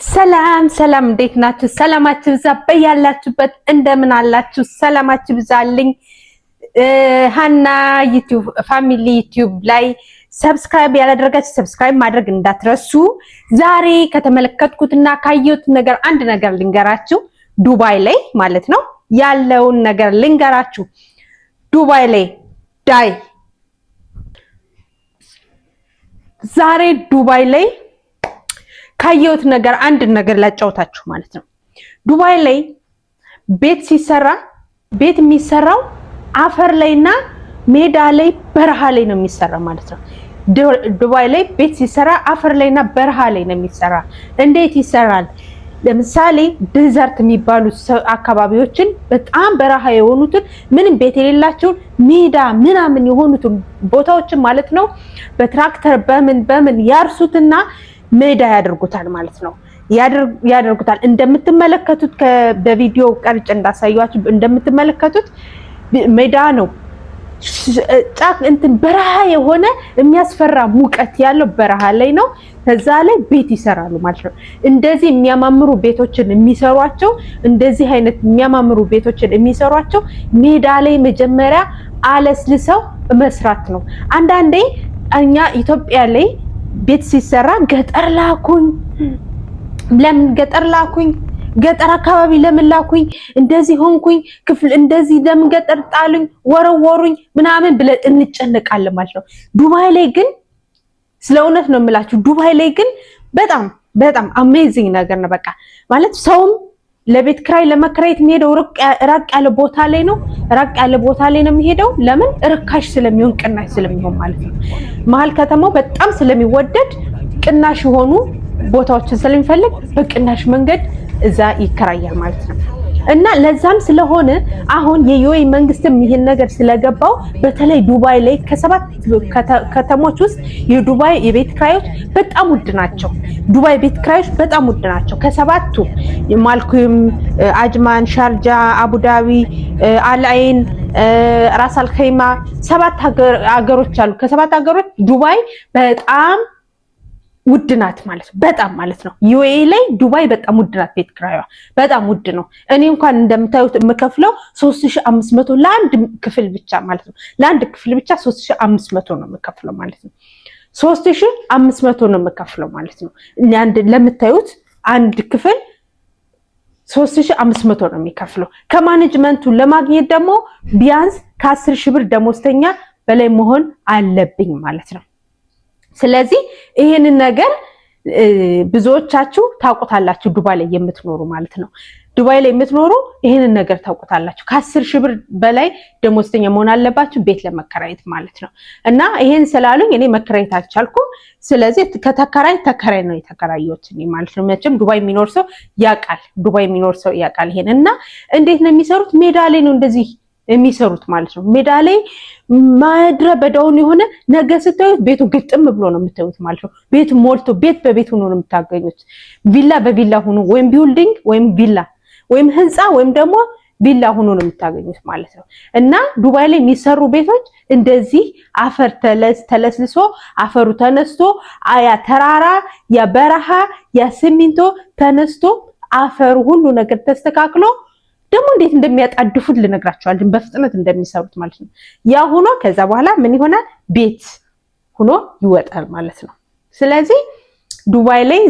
ሰላም ሰላም እንዴት ናችሁ? ሰላማችሁ ብዛ በያላችሁበት እንደምን አላችሁ? ሰላማችሁ ብዛልኝ። ሃና ዩቲዩብ ፋሚሊ ዩቲዩብ ላይ ሰብስክራይብ ያላደረጋችሁ ሰብስክራይብ ማድረግ እንዳትረሱ። ዛሬ ከተመለከትኩትና ካየሁት ነገር አንድ ነገር ልንገራችሁ። ዱባይ ላይ ማለት ነው ያለውን ነገር ልንገራችሁ። ዱባይ ላይ ዛሬ ዱባይ ላይ ካየሁት ነገር አንድ ነገር ላጫውታችሁ ማለት ነው። ዱባይ ላይ ቤት የሚሰራው አፈር ላይና ሜዳ ላይ በረሃ ላይ ነው የሚሰራ ማለት ነው። ዱባይ ላይ ቤት ሲሰራ አፈር ላይና በረሃ ላይ ነው የሚሰራ። እንዴት ይሰራል? ለምሳሌ ዴዘርት የሚባሉ አካባቢዎችን በጣም በረሃ የሆኑትን ምንም ቤት የሌላቸውን ሜዳ ምናምን የሆኑትን ቦታዎችን ማለት ነው በትራክተር በምን ያርሱትና ሜዳ ያደርጉታል ማለት ነው። ያደርጉታል እንደምትመለከቱት በቪዲዮ ቀርጬ እንዳሳያችሁ እንደምትመለከቱት ሜዳ ነው። በረሃ የሆነ የሚያስፈራ ሙቀት ያለው በረሃ ላይ ነው። ከዛ ላይ ቤት ይሰራሉ ማለት ነው። እንደዚህ የሚያማምሩ ቤቶችን የሚሰሯቸው ሜዳ ላይ መጀመሪያ አለስልሰው መስራት ነው። አንዳንዴ እኛ ኢትዮጵያ ላይ ቤት ሲሰራ ገጠር ላኩኝ፣ ለምን ገጠር ላኩኝ፣ ገጠር አካባቢ ለምን ላኩኝ፣ እንደዚህ ሆንኩኝ፣ ክፍል እንደዚህ ለምን ገጠር ጣሉኝ፣ ወረወሩኝ ምናምን ብለን እንጨነቃለን ማለት ነው። ዱባይ ላይ ግን ስለ እውነት ነው የምላችሁ፣ ዱባይ ላይ ግን በጣም አሜዚንግ ነገር ነው። በቃ ማለት ሰውም ለቤት ክራይ ለመከራየት የሚሄደው ራቅ ያለ ቦታ ላይ ነው የሚሄደው። ለምን ርካሽ ስለሚሆን ቅናሽ ስለሚሆን ማለት ነው። መሀል ከተማው በጣም ስለሚወደድ ቅናሽ የሆኑ ቦታዎችን ስለሚፈልግ በቅናሽ መንገድ እዛ ይከራያል ማለት ነው። እና ለዛም ስለሆነ አሁን የዩኤ መንግስትም ይሄን ነገር ስለገባው በተለይ ዱባይ ላይ ከሰባት ከተሞች ውስጥ የዱባይ የቤት ክራዮች በጣም ውድ ናቸው። ዱባይ ቤት ክራዮች በጣም ውድ ናቸው። ከሰባቱ ማልኩም፣ አጅማን፣ ሻርጃ፣ አቡዳቢ፣ አልአይን፣ ራስ አልኸይማ ሰባት ሀገሮች አሉ። ከሰባት ሀገሮች ዱባይ በጣም ውድ ናት ማለት ነው። ዩኤ ላይ ዱባይ በጣም ውድ ናት። ቤት ክራይዋ በጣም ውድ ነው። እኔ እንኳን እንደምታዩት የምከፍለው 3500 ለአንድ ክፍል ብቻ ማለት ነው። ለአንድ ክፍል ብቻ 3500 ነው የምከፍለው ማለት ነው። 3500 ነው የምከፍለው ማለት ነው። ለምታዩት አንድ ክፍል 3500 ነው የሚከፍለው። ከማኔጅመንቱ ለማግኘት ደግሞ ቢያንስ ከ10 ሺህ ብር ደሞዝተኛ በላይ መሆን አለብኝ ማለት ነው። ስለዚህ ይሄንን ነገር ብዙዎቻችሁ ታውቁታላችሁ፣ ዱባይ ላይ የምትኖሩ ማለት ነው። ዱባይ ላይ የምትኖሩ ይሄንን ነገር ታውቁታላችሁ። ከ10 ሺህ ብር በላይ ደሞዝተኛ መሆን አለባችሁ ቤት ለመከራየት ማለት ነው። እና ይሄን ስላሉኝ እኔ መከራየት አልቻልኩም። ስለዚህ ተከራይ ነው የተከራየሁት እኔ ማለት ነው። መቼም ዱባይ የሚኖር ሰው ያውቃል ይሄን። እና እንዴት ነው የሚሰሩት? ሜዳ ላይ ነው እንደዚህ የሚሰሩት ማለት ነው። ሜዳ ላይ ማድረ በዳውን የሆነ ነገር ስታዩት ቤቱ ግጥም ብሎ ነው የምታዩት ማለት ነው። ቤቱ ሞልቶ ቤት በቤት ሆኖ ነው የምታገኙት። ቪላ በቪላ ሆኖ ወይም ቢልዲንግ ወይም ቪላ ወይም ህንፃ ወይም ደግሞ ቪላ ሆኖ ነው የምታገኙት ማለት ነው። እና ዱባይ ላይ የሚሰሩ ቤቶች እንደዚህ አፈር ተለስልሶ አፈሩ ተነስቶ ያ ተራራ ያ በረሃ ያ ሲሚንቶ ተነስቶ አፈሩ ሁሉ ነገር ተስተካክሎ ደግሞ እንዴት እንደሚያጣድፉት ልነግራችኋለሁ። በፍጥነት እንደሚሰሩት ማለት ነው። ያ ሆኖ ከዛ በኋላ ምን ይሆናል? ቤት ሆኖ ይወጣል ማለት ነው። ስለዚህ ዱባይ ላይ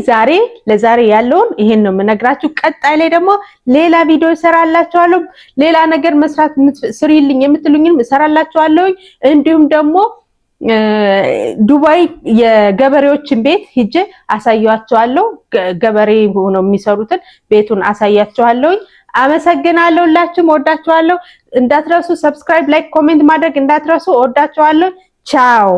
ለዛሬ ያለውን ይሄን ነው የምነግራችሁ። ቀጣይ ላይ ደግሞ ሌላ ቪዲዮ እሰራላችኋለሁ። ሌላ ነገር መስራት ስሪልኝ የምትሉኝንም እሰራላችኋለሁ። እንዲሁም ደግሞ ዱባይ የገበሬዎችን ቤት ሂጄ አሳያችኋለሁ። ገበሬ ሆነው የሚሰሩትን ቤቱን አሳያችኋለሁ። አመሰግናለሁ። ሁላችሁም ወዳችኋለሁ። እንዳትረሱ ሰብስክራይብ፣ ላይክ፣ ኮሜንት ማድረግ እንዳትረሱ። ወዳችኋለሁ። ቻው